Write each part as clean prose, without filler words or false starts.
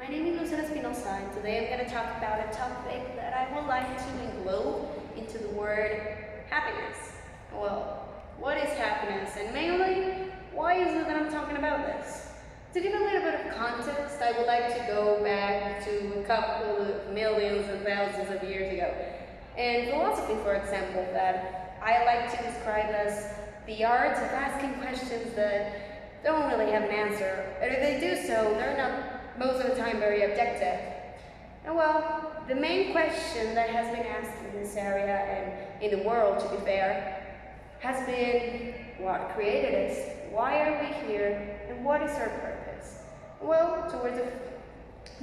My name is Lucero Espinoza, and today I'm going to talk about a topic that I would like to englobe into the word happiness. Well, what is happiness? And mainly, why is it that I'm talking about this? To give a little bit of context, I would like to go back to a couple of millions and thousands of years ago. In philosophy, for example, that I like to describe as the art of asking questions that don't really have an answer, and if they do so, they're not most of the time very objective. And well, the main question that has been asked in this area and in the world, to be fair, has been what created us, why are we here, and what is our purpose? Well, towards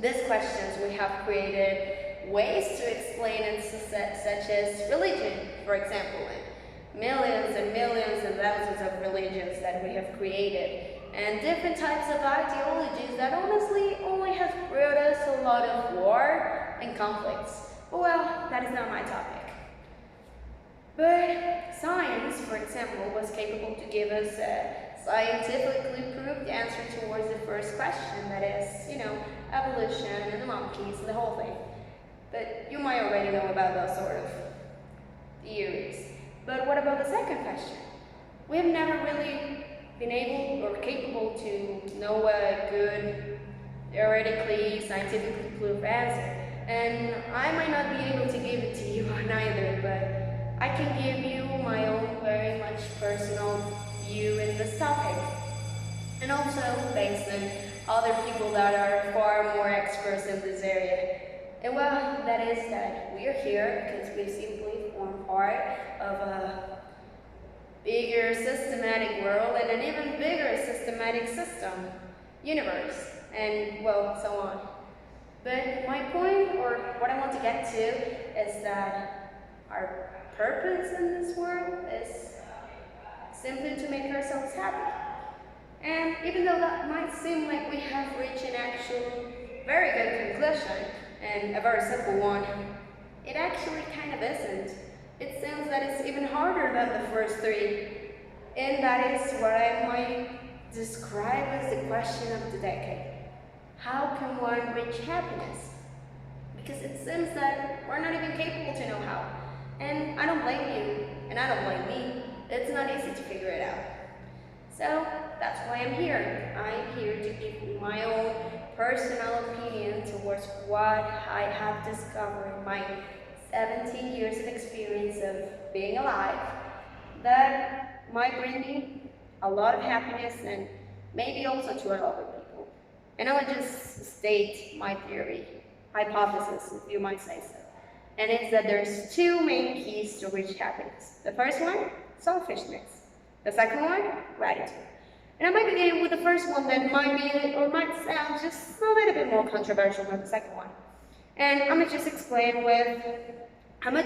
these questions, we have created ways to explain it, such as religion, for example, and millions and thousands of religions that we have created, and different types of ideologies that honestly only have brought us a lot of war and conflicts. But well, that is not my topic. But science, for example, was capable to give us a scientifically proved answer towards the first question, that is, evolution and the monkeys and the whole thing. But you might already know about those sort of theories. But what about the second question? We have never really been able or capable to know a good, theoretically, scientifically proved answer. And I might not be able to give it to you neither, but I can give you my own very much personal view in this topic. And also based on other people that are far more experts in this area. And well, that is that we are here because we simply form part of a bigger systematic world and an even bigger systematic system, universe, and well, so on. But my point, or what I want to get to, is that our purpose in this world is simply to make ourselves happy. And even though that might seem like we have reached an actual very good conclusion, and a very simple one, it actually kind of isn't. It seems that it's even harder than the first three, and that is what I might describe as the question of the decade. How can one reach happiness? Because it seems that we're not even capable to know how. And I don't blame you, and I don't blame me. It's not easy to figure it out. So that's why I'm here. I'm here to give you my own personal opinion towards what I have discovered in my 17 years of experience of being alive that might bring me a lot of happiness and maybe also to other people. And I will just state my theory, hypothesis, if you might say so. And it's that there's two main keys to reach happiness. The first one, selfishness. The second one, gratitude. And I might begin with the first one that might be, or might sound just a little bit more controversial than the second one. And I'm gonna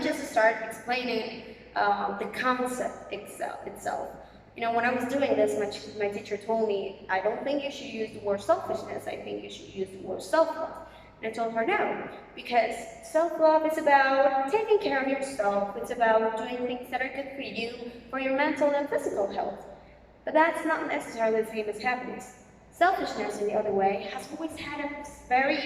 just start explaining the concept itself. When I was doing this, my teacher told me, I don't think you should use the word selfishness, I think you should use the word self-love. And I told her no, because self-love is about taking care of yourself, it's about doing things that are good for you, for your mental and physical health. But that's not necessarily the same as happiness. Selfishness, in the other way, has always had a very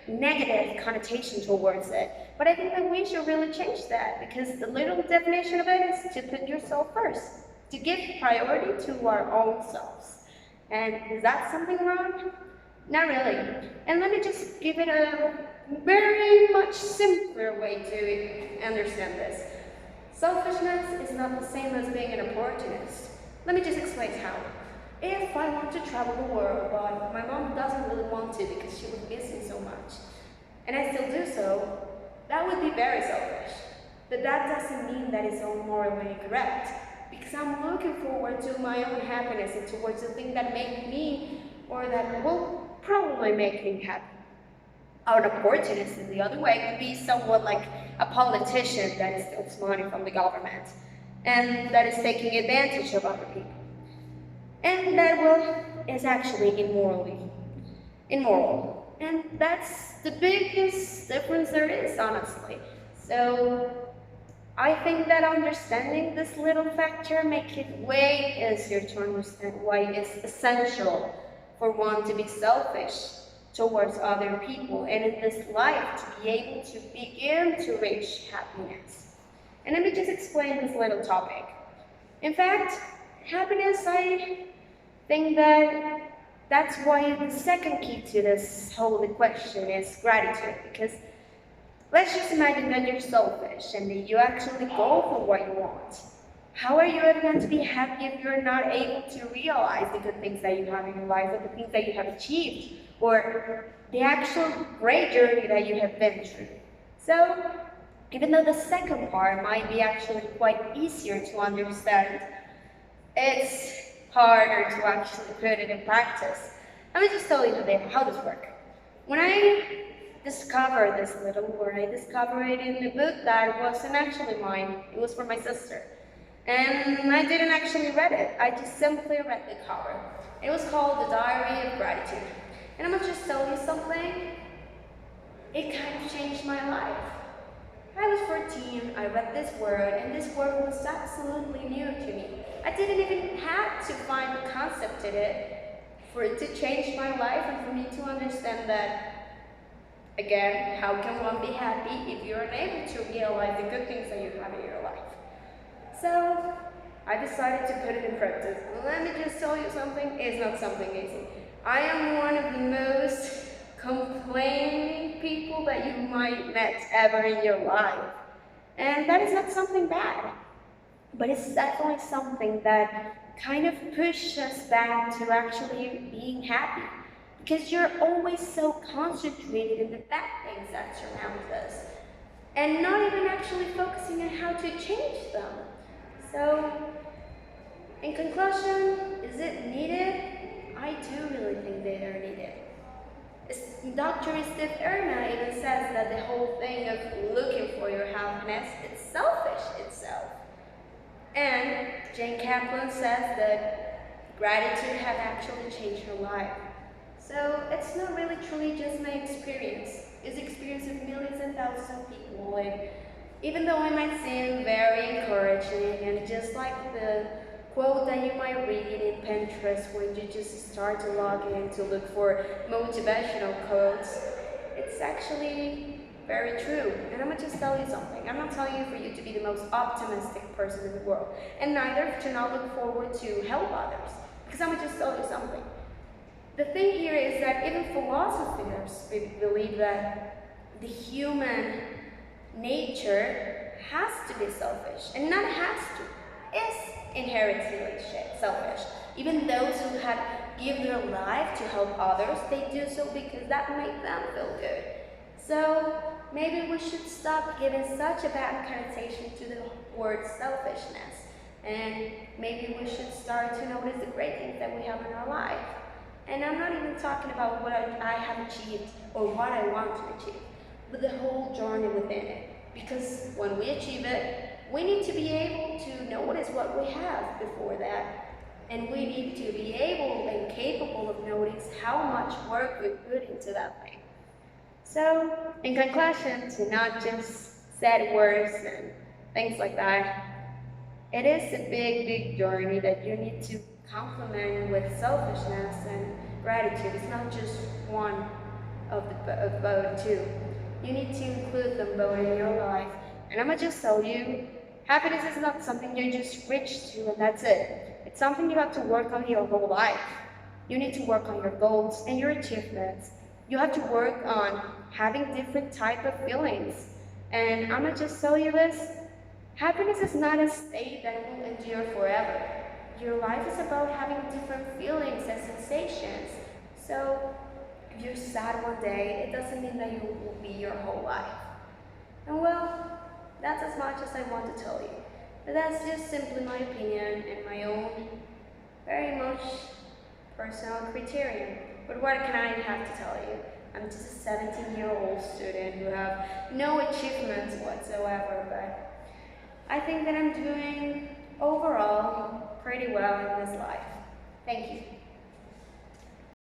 negative connotation towards it. But I think that we should really change that, because the literal definition of it is to put yourself first, to give priority to our own selves. And is that something wrong? Not really. And let me just give it a very much simpler way to understand this. Selfishness is not the same as being an opportunist. Let me just explain how. If I want to travel the world, but my mom doesn't really want to because she would miss me so much, and I still do so, that would be very selfish. But that doesn't mean that it's all morally incorrect, because I'm looking forward to my own happiness and towards the thing that makes me, or that will probably make me happy. An opportunist, in the other way, could be somewhat like a politician that steals money from the government and that is taking advantage of other people. And that is actually immoral. And that's the biggest difference there is, honestly. So I think that understanding this little factor makes it way easier to understand why it's essential for one to be selfish towards other people and in this life to be able to begin to reach happiness. And let me just explain this little topic. In fact, happiness, I think that that's why the second key to this whole equation is gratitude, because let's just imagine that you're selfish and that you actually go for what you want. How are you ever going to be happy if you're not able to realize the good things that you have in your life, or the things that you have achieved, or the actual great journey that you have been through? So, even though the second part might be actually quite easier to understand, it's harder to actually put it in practice. Let me just tell you how this works. When I discovered this little word, I discovered it in a book that wasn't actually mine. It was for my sister. And I didn't actually read it. I just simply read the cover. It was called The Diary of Gratitude. And I'm gonna just tell you something. It kind of changed my life. I was 14, I read this word, and this word was absolutely new to me. I didn't even have to find the concept in it for it to change my life and for me to understand that, again, how can one be happy if you're unable to realize the good things that you have in your life? So, I decided to put it in practice. And let me just tell you something, it's not something easy. I am one of the most complaining people that you might met ever in your life. And that is not something bad, but it's definitely something that kind of pushes us back to actually being happy, because you're always so concentrated in the bad things that surround us and not even actually focusing on how to change them. So, in conclusion, is it needed? I do really think they are needed. Dr. Steve Erna even says that the whole thing of looking for your happiness, it's selfish itself. And Jane Kaplan says that gratitude has actually changed her life. So it's not really truly just my experience. It's the experience of millions and thousands of people. And even though it might seem very encouraging, and just like the quote that you might read in Pinterest when you just start to log in to look for motivational quotes, it's actually very true. And I'm gonna just tell you something. I'm not telling you for you to be the most optimistic person in the world, and neither to not look forward to help others, because I'm gonna just tell you something. The thing here is that even philosophers believe that the human nature has to be selfish, and not has to, is inherently selfish. Even those who have given their life to help others, they do so because that makes them feel good. So maybe we should stop giving such a bad connotation to the word selfishness, and maybe we should start to notice the great things that we have in our life. And I'm not even talking about what I have achieved or what I want to achieve, but the whole journey within it. Because when we achieve it, we need to be able to notice what we have before that. And we need to be able and capable of noticing how much work we put into that thing. So, in conclusion, to not just say words and things like that, it is a big, big journey that you need to complement with selfishness and gratitude. It's not just one of both two. You need to include them both in your life. And I'm gonna just tell you, happiness is not something you just reach to and that's it. It's something you have to work on your whole life. You need to work on your goals and your achievements. You have to work on having different type of feelings. And I'm gonna just tell you this, happiness is not a state that will endure forever. Your life is about having different feelings and sensations. So if you're sad one day, it doesn't mean that you will be your whole life. And well, that's as much as I want to tell you. But that's just simply my opinion and my own very much personal criterion. But what can I have to tell you? I'm just a 17-year-old student who have no achievements whatsoever, but I think that I'm doing overall pretty well in this life. Thank you.